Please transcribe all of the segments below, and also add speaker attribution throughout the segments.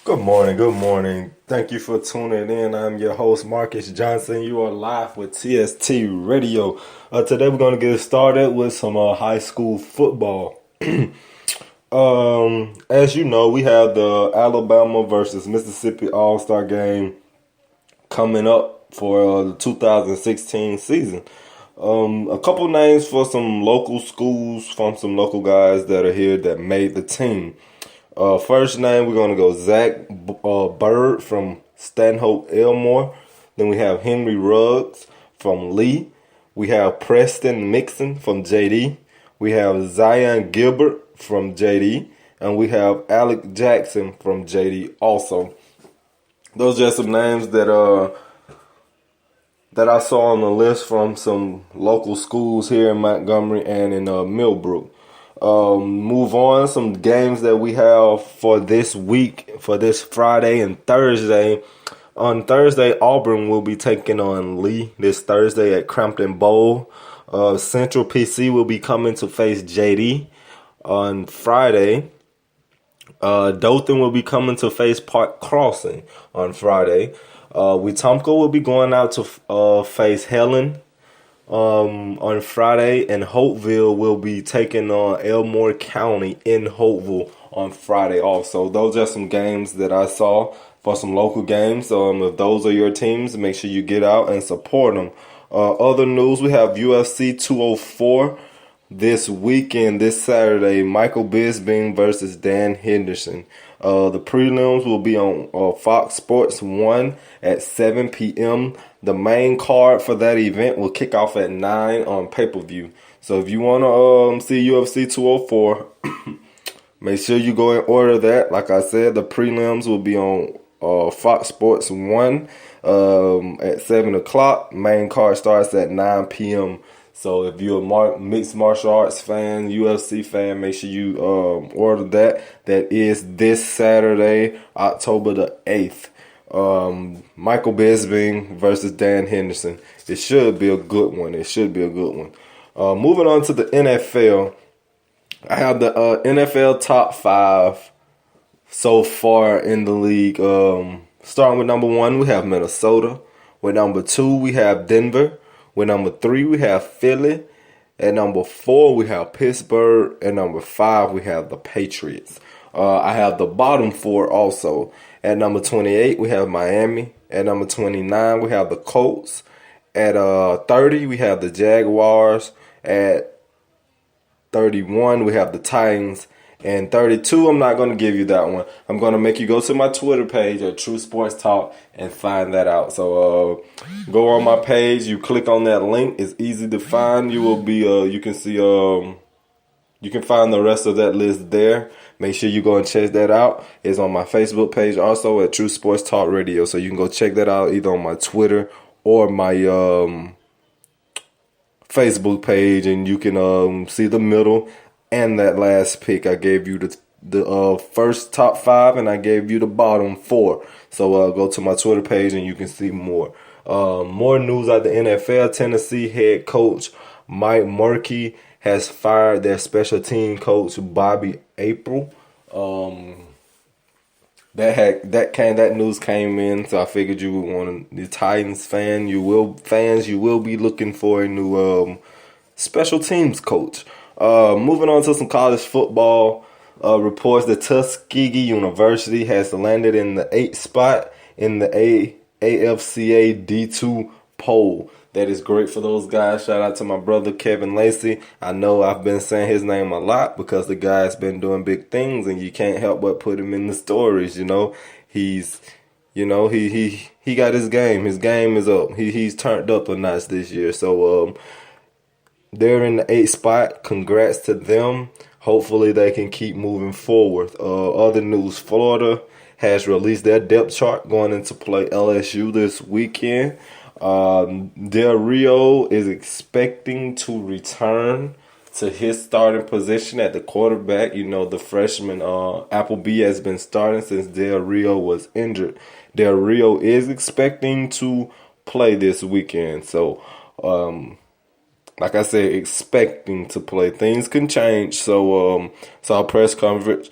Speaker 1: Good morning, good morning. Thank you for tuning in. I'm your host, Marcus Johnson. You are live with TST Radio. Today we're going to get started with some high school football. As you know, we have the Alabama versus Mississippi All-Star game coming up for the 2016 season. A couple names for some local schools from some local guys that are here that made the team. First name, we're going to go Zach Bird from Stanhope Elmore. Then we have Henry Ruggs from Lee. We have Preston Mixon from JD. We have Zion Gilbert from JD. And we have Alec Jackson from JD also. Those are just some names that I saw on the list from some local schools here in Montgomery and in Millbrook. Move on, some games that we have for this week, for this Friday and Thursday. On Thursday, Auburn will be taking on Lee this Thursday at Crampton Bowl. Central PC will be coming to face JD. On Friday, Dothan will be coming to face Park Crossing on Friday. Wetumpka will be going out to face Helen on Friday, and Hopeville will be taking on Elmore County in Hopeville on Friday also. Those are some games that I saw for some local games. If those are your teams, make sure you get out and support them. Other news, we have UFC 204 this weekend, this Saturday, Michael Bisping versus Dan Henderson. The prelims will be on Fox Sports 1 at 7 p.m. The main card for that event will kick off at 9 on pay-per-view. So if you want to see UFC 204, make sure you go and order that. Like I said, the prelims will be on Fox Sports 1 at 7 o'clock. Main card starts at 9 p.m. So if you're a mixed martial arts fan, UFC fan, make sure you order that. That is this Saturday, October the 8th. Michael Bisping versus Dan Henderson. It should be a good one. Moving on to the NFL. I have the NFL top 5 so far in the league. Starting with number 1, we have Minnesota. With number 2, we have Denver. With number 3, we have Philly. At number 4, we have Pittsburgh. At number 5, we have the Patriots. I have the bottom 4 also. At number 28, we have Miami. At number 29, we have the Colts. At 30, we have the Jaguars. At 31, we have the Titans. And 32, I'm not going to give you that one. I'm going to make you go to my Twitter page at True Sports Talk and find that out. So go on my page. You click on that link. It's easy to find. You will be. You can see. You can find the rest of that list there. Make sure you go and check that out. It's on my Facebook page also at True Sports Talk Radio. So you can go check that out either on my Twitter or my Facebook page, and you can see the middle and that last pick. I gave you the first top 5, and I gave you the bottom 4. So go to my Twitter page and you can see more. More news out the NFL. Tennessee head coach Mike Murphy has fired their special team coach Bobby April. That news came in, so I figured you would want the Titans fan. You will be looking for a new special teams coach. Moving on to some college football reports. The Tuskegee University has landed in the 8th spot in the AFCA D2 poll. That is great for those guys. Shout out to my brother Kevin Lacey. I know I've been saying his name a lot because the guy's been doing big things, and you can't help but put him in the stories. He's he got his game. His game is up. He's turned up a notch this year. So they're in the 8th spot. Congrats to them. Hopefully they can keep moving forward. Other news: Florida has released their depth chart going into play LSU this weekend. Del Rio is expecting to return to his starting position at the quarterback. The freshman Appleby has been starting since Del Rio was injured. Del Rio is expecting to play this weekend. So, like I said, expecting to play. Things can change. So, saw a press conference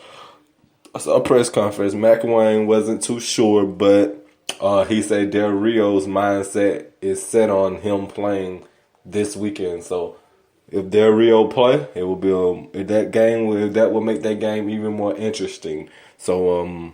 Speaker 1: a press conference. McElwain wasn't too sure, but he said Del Rio's mindset is set on him playing this weekend. So if Del Rio play, it will be that will make that game even more interesting. So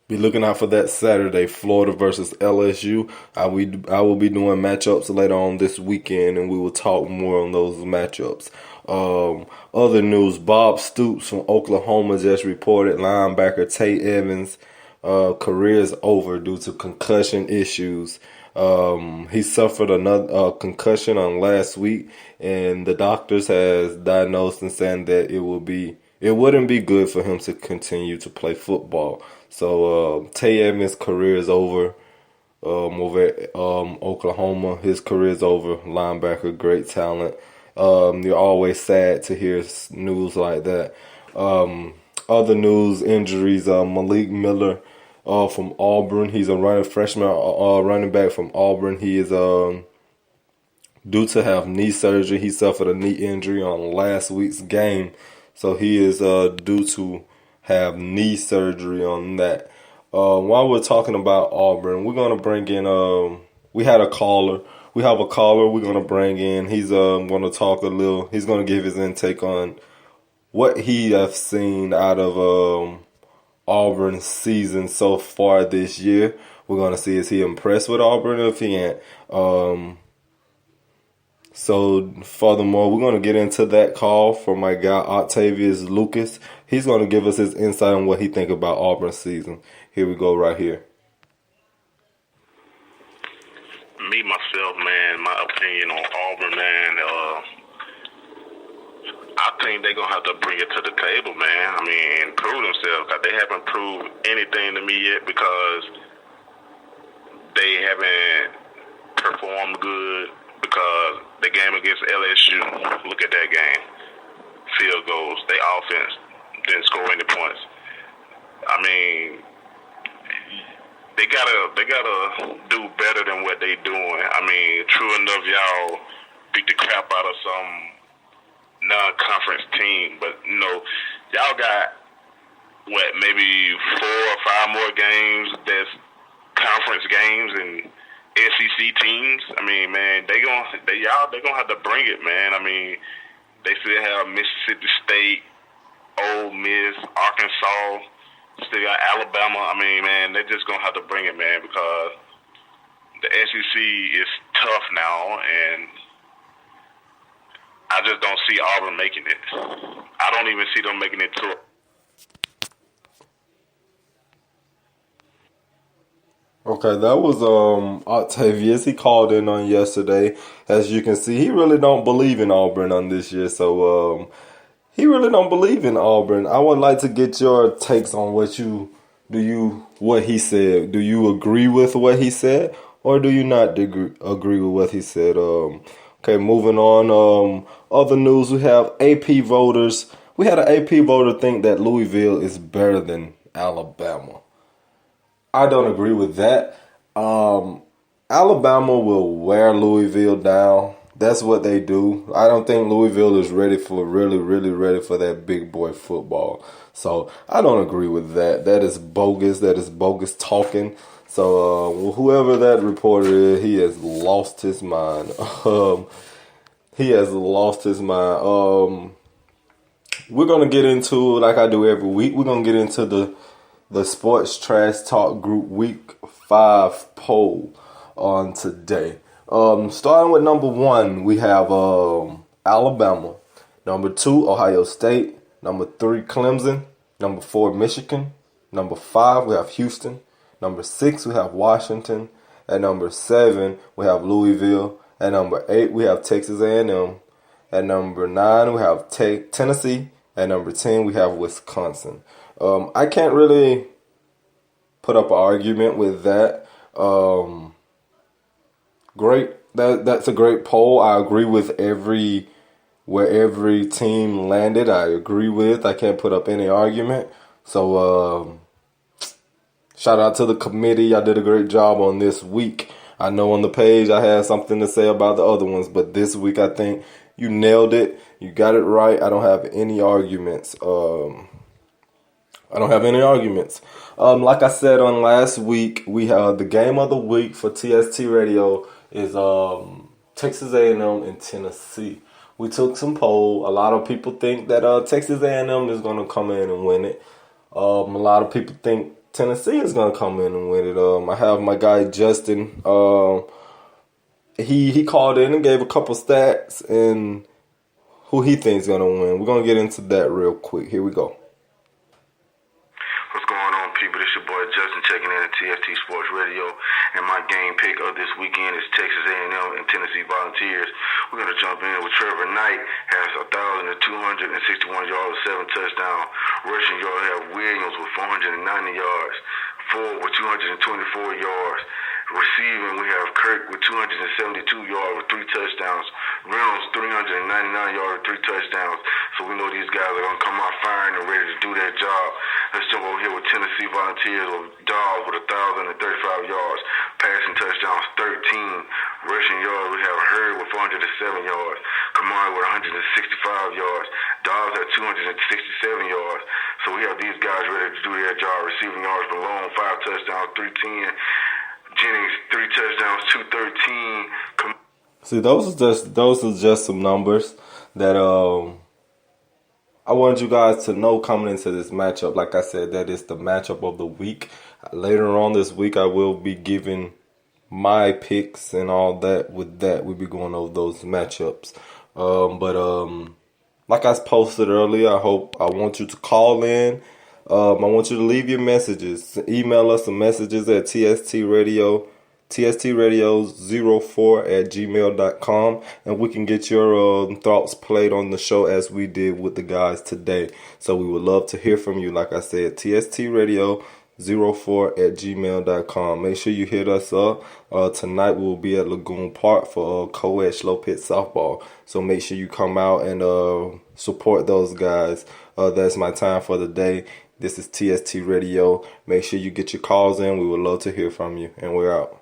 Speaker 1: be looking out for that Saturday, Florida versus LSU. I will be doing matchups later on this weekend, and we will talk more on those matchups. Other news: Bob Stoops from Oklahoma just reported linebacker Tate Evans' career is over due to concussion issues. He suffered another concussion on last week, and the doctors has diagnosed and saying that it wouldn't be good for him to continue to play football. So Tate Evans' career is over. Over at Oklahoma, his career is over. Linebacker, great talent. You're always sad to hear news like that. Other news: injuries. Malik Miller from Auburn. He's a freshman running back from Auburn. He is due to have knee surgery. He suffered a knee injury on last week's game, so he is due to have knee surgery on that. While we're talking about Auburn, we're gonna bring in. We had a caller. We have a caller. We're gonna bring in. He's gonna talk a little. He's gonna give his intake on what he has seen out of Auburn's season so far this year. We're gonna see, is he impressed with Auburn or if he ain't. So furthermore, we're going to get into that call from my guy Octavius Lucas. He's going to give us his insight on what he think about Auburn's season. Here we go right here.
Speaker 2: Me, myself, man, my opinion on Auburn, man, I think they're going to have to bring it to the table, man. I mean, prove themselves. They haven't proved anything to me yet because they haven't performed good. Because the game against LSU, look at that game. Field goals. They offense didn't score any points. I mean, they gotta do better than what they doing. I mean, true enough, y'all beat the crap out of some non-conference team, but y'all got maybe 4 or 5 more games that's conference games and SEC teams. I mean, man, they gonna have to bring it, man. I mean, they still have Mississippi State, Ole Miss, Arkansas, still got Alabama. I mean, man, they're just gonna have to bring it, man, because the SEC is tough now, and I just don't see Auburn making it. I don't even see them making it to.
Speaker 1: Okay, that was Octavius. He called in on yesterday. As you can see, he really don't believe in Auburn on this year. So he really don't believe in Auburn. I would like to get your takes on what he said. Do you agree with what he said, or do you not agree with what he said? Okay, moving on. Other news: we have AP voters. We had an AP voter think that Louisville is better than Alabama. I don't agree with that. Alabama will wear Louisville down. That's what they do. I don't think Louisville is really ready for that big boy football. So I don't agree with that. That is bogus. That is bogus talking. So whoever that reporter is, he has lost his mind. He has lost his mind. We're going to get into, like I do every week, we're going to get into the Sports Trash Talk Group Week 5 poll on today. Starting with number 1, we have Alabama. Number 2, Ohio State. Number 3, Clemson. Number 4, Michigan. Number 5, we have Houston. Number 6, we have Washington. At number 7, we have Louisville. At number 8, we have Texas A&M. At number 9, we have Tennessee. At number 10, we have Wisconsin. I can't really put up an argument with that. Great. That's a great poll. I agree with where every team landed. I agree with. I can't put up any argument. So shout out to the committee. I did a great job on this week. I know on the page I had something to say about the other ones, but this week I think you nailed it. You got it right. I don't have any arguments. I don't have any arguments. Like I said on last week, we have the game of the week for TST Radio is Texas A&M and Tennessee. We took some poll. A lot of people think that Texas A&M is going to come in and win it. A lot of people think Tennessee is going to come in and win it. I have my guy Justin. He called in and gave a couple stats and who he thinks is going to win. We're going to get into that real quick. Here we go.
Speaker 2: What's going on, people? This your boy Justin checking in at TFT Sports Radio, and my game pick of this weekend is Texas A&M and Tennessee Volunteers. We're going to jump in with Trevor Knight, has 1,261 yards, 7 touchdowns. Rushing yards have Williams with 490 yards, Ford with 224 yards. Receiving, we have Kirk with 272 yards with 3 touchdowns. Reynolds, 399 yards with 3 touchdowns. So we know these guys are going to come out firing and ready to do their job. Let's jump over here with Tennessee Volunteers with Dawes with 1,035 yards. Passing touchdowns, 13. Rushing yards, we have Hurd with 407 yards. Kamara with 165 yards. Dawes at 267 yards. So we have these guys ready to do their job. Receiving yards, Malone, 5 touchdowns, 310. Jennings, 3 touchdowns, 213.
Speaker 1: See, those are just some numbers that I wanted you guys to know coming into this matchup. Like I said, that is the matchup of the week. Later on this week, I will be giving my picks and all that. With that, we'll be going over those matchups. Like I posted earlier, I want you to call in. I want you to leave your messages. Email us some messages at tstradio04@gmail.com, and we can get your thoughts played on the show as we did with the guys today. So we would love to hear from you. Like I said, tstradio04@gmail.com. Make sure you hit us up. Tonight we'll be at Lagoon Park for co-ed slow pitch softball. So make sure you come out and support those guys. That's my time for the day. This is TST Radio. Make sure you get your calls in. We would love to hear from you. And we're out.